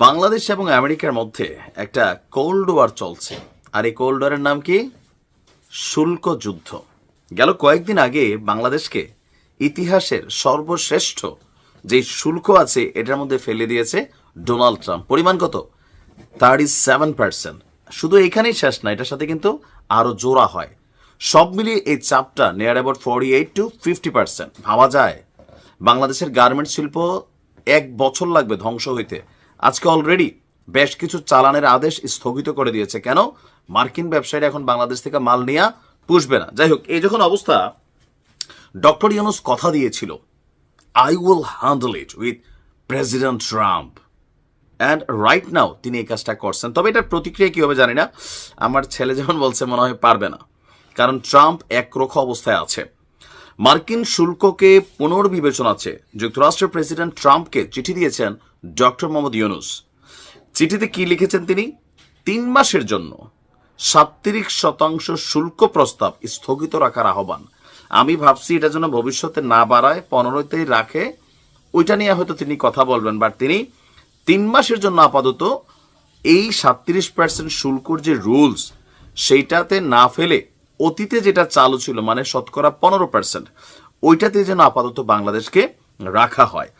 বাংলাদেশ এবং আমেরিকার মধ্যে একটা কোল্ড ওয়ার চলছে, আর এই কোল্ড ওয়ারের নাম কি? শুল্ক যুদ্ধ। গেল কয়েকদিন আগে বাংলাদেশকে ইতিহাসের সর্বশ্রেষ্ঠ যে শুল্ক আছে এটার মধ্যে ফেলে দিয়েছে ডোনাল্ড ট্রাম্প। পরিমাণ কত? 37%। শুধু এখানেই শেষ না, এটার সাথে কিন্তু আরো জোড়া হয়। সব মিলিয়ে এই চাপটা নিয়ার অ্যাবাউট 48 to 50%। ভাবা যায় বাংলাদেশের গার্মেন্টস শিল্প 1 বছর লাগবে ধ্বংস হইতে। আজকে অলরেডি বেশ কিছু চালানের আদেশ স্থগিত করে দিয়েছে। কেন? মার্কিন ব্যবসায়ীরা এখন বাংলাদেশ থেকে মাল নিয়ে পুষবে না। যাই হোক, এই যখন অবস্থা, ডক্টর ইউনূস কথা দিয়েছিল I will handle it with president Trump, and right now তিনি এই কাজটা করছেন। তবে এটার প্রতিক্রিয়া কী হবে জানি না। আমার ছেলে যেমন বলছে মনে হয় পারবে না, কারণ ট্রাম্প একরোখা অবস্থায় আছে। মার্কিন শুল্ককে পুনর্বিবেচনাতে যুক্তরাষ্ট্রের প্রেসিডেন্ট ট্রাম্পকে চিঠি দিয়েছেন ডক্টর মোহাম্মদ ইউনূস। চিঠিতে কি লিখেছেন তিনি? 3 মাসের জন্য 37% শুল্ক প্রস্তাব স্থগিত রাখার আহ্বান। আমি ভাবছি এটা যেন ভবিষ্যতে না বাড়ায়, 15তেই রাখে, ওইটা নিয়ে হয়তো তিনি কথা বলবেন। বাট তিনি 3 মাসের জন্য আপাতত এই 37% শুল্কর যে রুলস সেইটাতে না ফেলে অতীতে যেটা চালু ছিল, মানে শতকরা 15%, ওইটাতে যেন আপাতত বাংলাদেশকে রাখা হয়।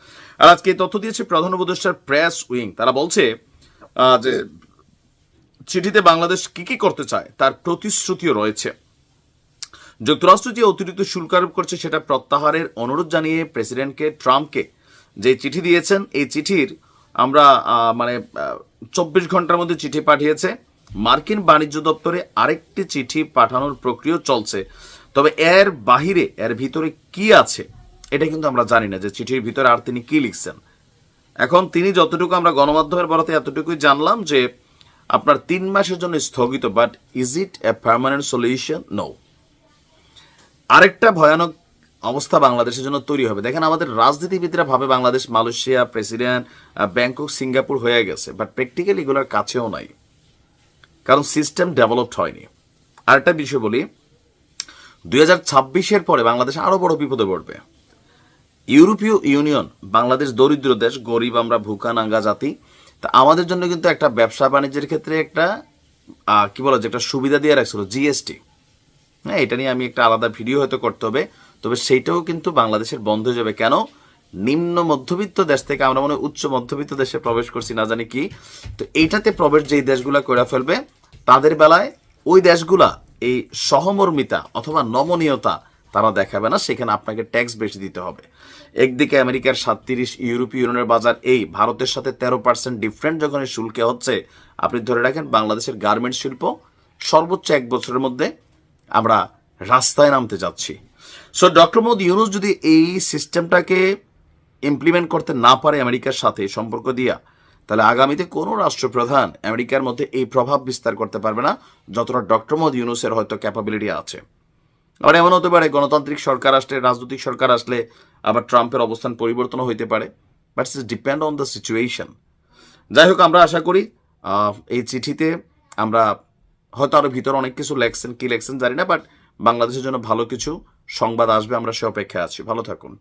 আর আজকে তথ্য দিয়েছে প্রধান উপদেষ্টার প্রেস উইং। তারা বলছে যে চিঠিতে বাংলাদেশ কি কি করতে চায় তার প্রতিশ্রুতিও রয়েছে। যুক্তরাষ্ট্র যে অতিরিক্ত শুল্ক আরোপ করছে সেটা প্রত্যাহারের অনুরোধ জানিয়ে প্রেসিডেন্টকে ট্রাম্পকে যে চিঠি দিয়েছেন, এই চিঠির আমরা 24 ঘন্টার মধ্যে চিঠি পাঠিয়েছে। মার্কিন বাণিজ্য দপ্তরে আরেকটি চিঠি পাঠানোর প্রক্রিয়া চলছে। তবে এর বাহিরে এর ভিতরে কি আছে এটা কিন্তু আমরা জানি না, যে চিঠির ভিতরে আর তিনি কি লিখছেন। এখন তিনি যতটুকু আমরা গণমাধ্যমের বরাতে এতটুকুই জানলাম যে আপনার 3 মাসের জন্য স্থগিত, but is it a permanent solution? No. আরেকটা ভয়ানক অবস্থা বাংলাদেশের জন্য তৈরি হবে। দেখেন, আমাদের রাজনীতিবিদরা ভাবে Bangladesh Malaysia, president, Bangkok, Singapore হয়ে গেছে, বাট প্র্যাকটিক্যালি এগুলোর কাছেও নাই, কারণ সিস্টেম ডেভেলপড হয়নি। আরেকটা বিষয় বলি, 2026-এর পরে বাংলাদেশ আরো বড় বিপদে পড়বে। ইউরোপীয় ইউনিয়ন, বাংলাদেশ দরিদ্র দেশ, গরিব, আমরা ভুকা নাঙ্গা জাতি, তা আমাদের জন্য কিন্তু একটা ব্যবসা বাণিজ্যের ক্ষেত্রে একটা কি বলা যায়, একটা সুবিধা দিয়ে রাখছিল, জিএসটি। হ্যাঁ, এটা নিয়ে আমি একটা আলাদা ভিডিও হয়তো করতে হবে। তবে সেইটাও কিন্তু বাংলাদেশের বন্ধ হয়ে যাবে। কেন? নিম্ন মধ্যবিত্ত দেশ থেকে আমরা মনে হয় উচ্চ মধ্যবিত্ত দেশে প্রবেশ করছি, না জানি কি। তো এইটাতে প্রবেশ যেই দেশগুলা করে ফেলবে, তাদের বেলায় ওই দেশগুলা এই সহমর্মিতা অথবা নমনীয়তা তারা দেখাবে না, সেখানে আপনাকে ট্যাক্স বেশি দিতে হবে। একদিকে আমেরিকার 37, ইউরোপীয় ইউনিয়নের বাজার এই, ভারতের সাথে 13% ডিফারেন্ট যখন এই শুল্কে হচ্ছে, আপনি ধরে রাখেন বাংলাদেশের গার্মেন্টস শিল্প সর্বোচ্চ 1 বছরের মধ্যে আমরা রাস্তায় নামতে যাচ্ছি। সো ডক্টর মোহাম্মদ ইউনূস যদি এই সিস্টেমটাকে ইমপ্লিমেন্ট করতে না পারে আমেরিকার সাথে সম্পর্ক দিয়া, তাহলে আগামীতে কোনো রাষ্ট্রপ্রধান আমেরিকার মধ্যে এই প্রভাব বিস্তার করতে পারবে না যতটা ডক্টর মোহাম্মদ ইউনূসের হয়তো ক্যাপাবিলিটি আছে। আবার এমন হতে পারে গণতান্ত্রিক সরকার আসলে, রাজনৈতিক সরকার আসলে আবার ট্রাম্পের অবস্থান পরিবর্তনও হইতে পারে, but it's depend on the situation. যাই হোক, আমরা আশা করি এই চিঠিতে আমরা হয়তো আরো ভিতরে অনেক কিছু লেখছেন, কি লেখছেন জানি না, বাট বাংলাদেশের জন্য ভালো কিছু সংবাদ আসবে, আমরা সে অপেক্ষায় আছি। ভালো থাকুন।